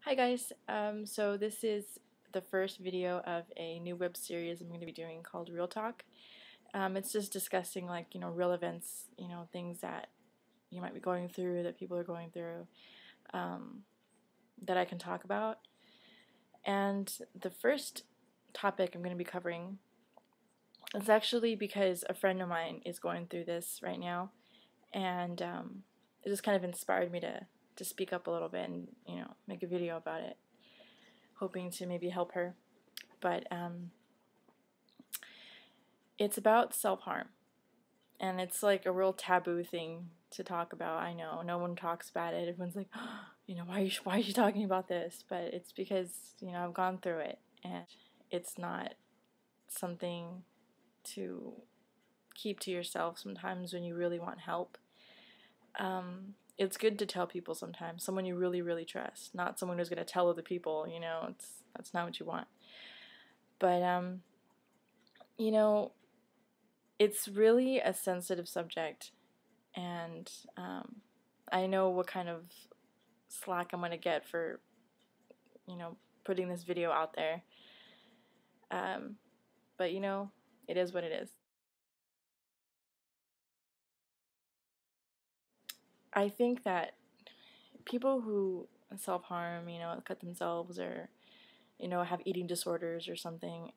Hi guys, so this is the first video of a new web series I'm going to be doing called Real Talk. It's just discussing real events, things that you might be going through, that people are going through, that I can talk about. And the first topic I'm going to be covering is actually because a friend of mine is going through this right now, and it just kind of inspired me to speak up a little bit and make a video about it, hoping to maybe help her. But it's about self-harm, and it's like a real taboo thing to talk about. I know no one talks about it. Everyone's like, why are you talking about this? But it's because I've gone through it, and it's not something to keep to yourself sometimes when you really want help. It's good to tell people sometimes, someone you really, really trust, not someone who's going to tell other people, that's not what you want. But, it's really a sensitive subject, and I know what kind of slack I'm going to get for, putting this video out there. But, it is what it is. I think that people who self-harm, cut themselves, or, have eating disorders or something,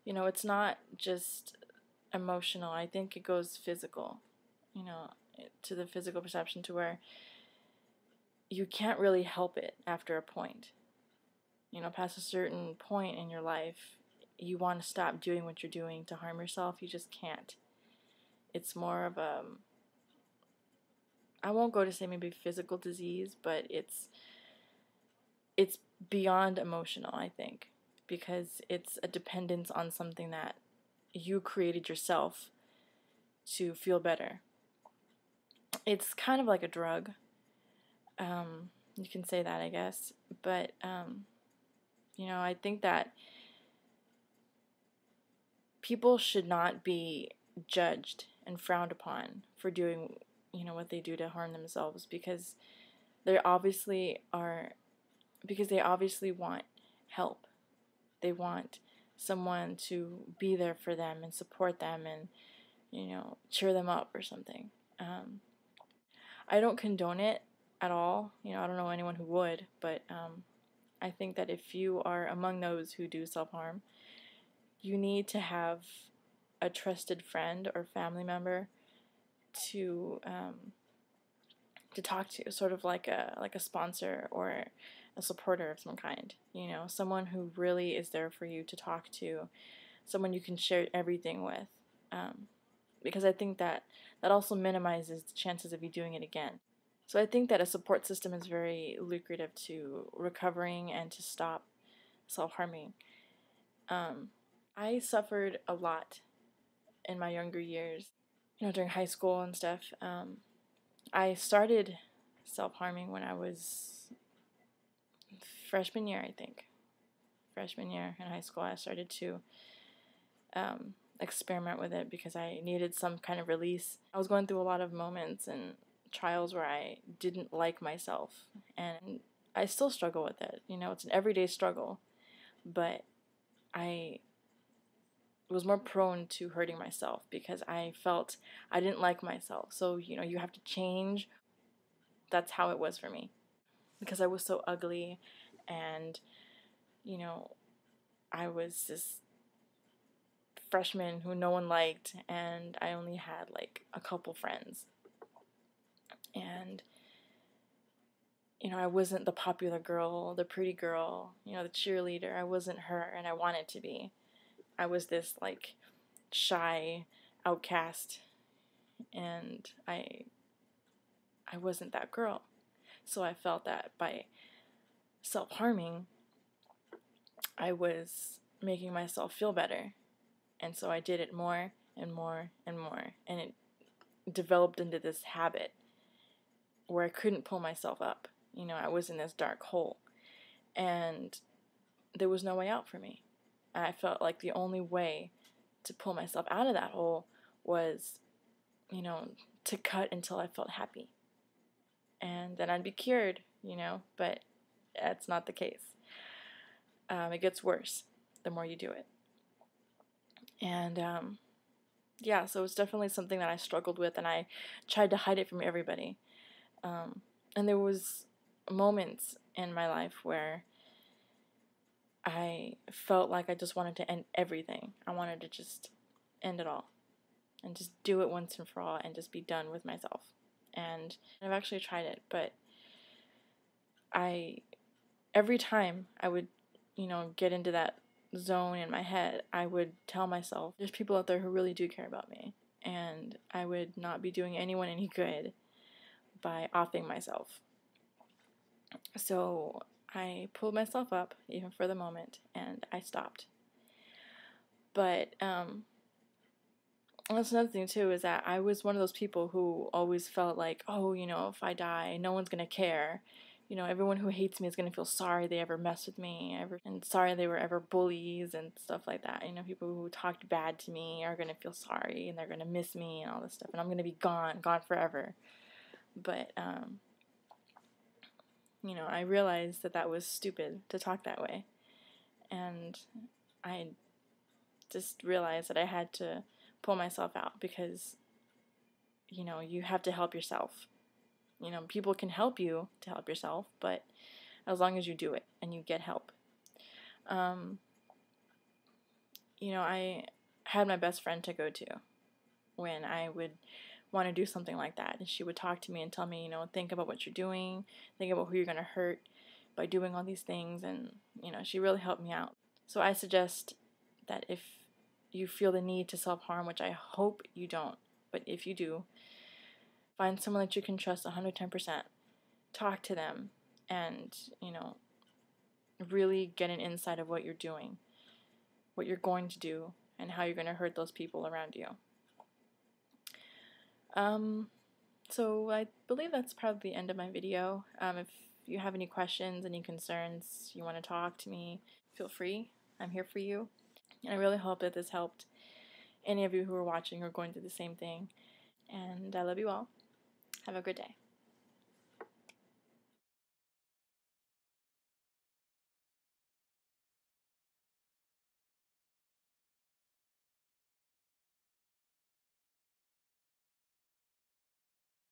it's not just emotional. I think it goes physical, to the physical perception, to where you can't really help it after a point. Past a certain point in your life, you want to stop doing what you're doing to harm yourself. You just can't. It's more of a, I won't go to say maybe physical disease, but it's beyond emotional, I think, because it's a dependence on something that you created yourself to feel better. It's kind of like a drug. You can say that, I guess. But, I think that people should not be judged and frowned upon for doing, what they do to harm themselves, because they obviously want help. They want someone to be there for them and support them and, cheer them up or something. I don't condone it at all. I don't know anyone who would, but I think that if you are among those who do self-harm, you need to have a trusted friend or family member to talk to, sort of like a sponsor or a supporter of some kind. Someone who really is there for you to talk to, someone you can share everything with. Because I think that also minimizes the chances of you doing it again. So I think that a support system is very lucrative to recovering and to stop self-harming. I suffered a lot in my younger years, during high school and stuff. I started self-harming when I was freshman year, I think. Freshman year in high school, I started to experiment with it because I needed some kind of release. I was going through a lot of moments and trials where I didn't like myself, and I still struggle with it. It's an everyday struggle, but I was more prone to hurting myself because I felt I didn't like myself. So, you have to change. That's how it was for me, because I was so ugly, and, I was this freshman who no one liked, and I only had like a couple friends. And, I wasn't the popular girl, the pretty girl, the cheerleader. I wasn't her, and I wanted to be. I was this like shy outcast, and I wasn't that girl. So I felt that by self-harming, I was making myself feel better. And so I did it more and more and more, and it developed into this habit where I couldn't pull myself up. I was in this dark hole, and there was no way out for me. I felt like the only way to pull myself out of that hole was, to cut until I felt happy. And then I'd be cured, but that's not the case. It gets worse the more you do it. And yeah, so it's definitely something that I struggled with, and I tried to hide it from everybody. And there was moments in my life where I felt like I just wanted to end everything. I wanted to just end it all and just do it once and for all and just be done with myself. And I've actually tried it, but every time I would, get into that zone in my head, I would tell myself, there's people out there who really do care about me, and I would not be doing anyone any good by offing myself. So I pulled myself up, even for the moment, and I stopped. But that's another thing too, is that I was one of those people who always felt like, oh, if I die, no one's gonna care. Everyone who hates me is gonna feel sorry they ever messed with me, and sorry they were ever bullies and stuff like that. People who talked bad to me are gonna feel sorry, and they're gonna miss me and all this stuff, and I'm gonna be gone forever. But I realized that was stupid to talk that way, and I just realized that I had to pull myself out, because you have to help yourself. People can help you to help yourself, but as long as you do it and you get help. I had my best friend to go to when I would want to do something like that, and she would talk to me and tell me, think about what you're doing, think about who you're going to hurt by doing all these things, and she really helped me out. So I suggest that if you feel the need to self-harm, which I hope you don't, but if you do, find someone that you can trust 110%, talk to them, and really get an insight of what you're doing, what you're going to do, and how you're going to hurt those people around you. So I believe that's probably the end of my video. If you have any questions, any concerns, you want to talk to me, feel free. I'm here for you. And I really hope that this helped any of you who are watching or going through the same thing. And I love you all. Have a good day.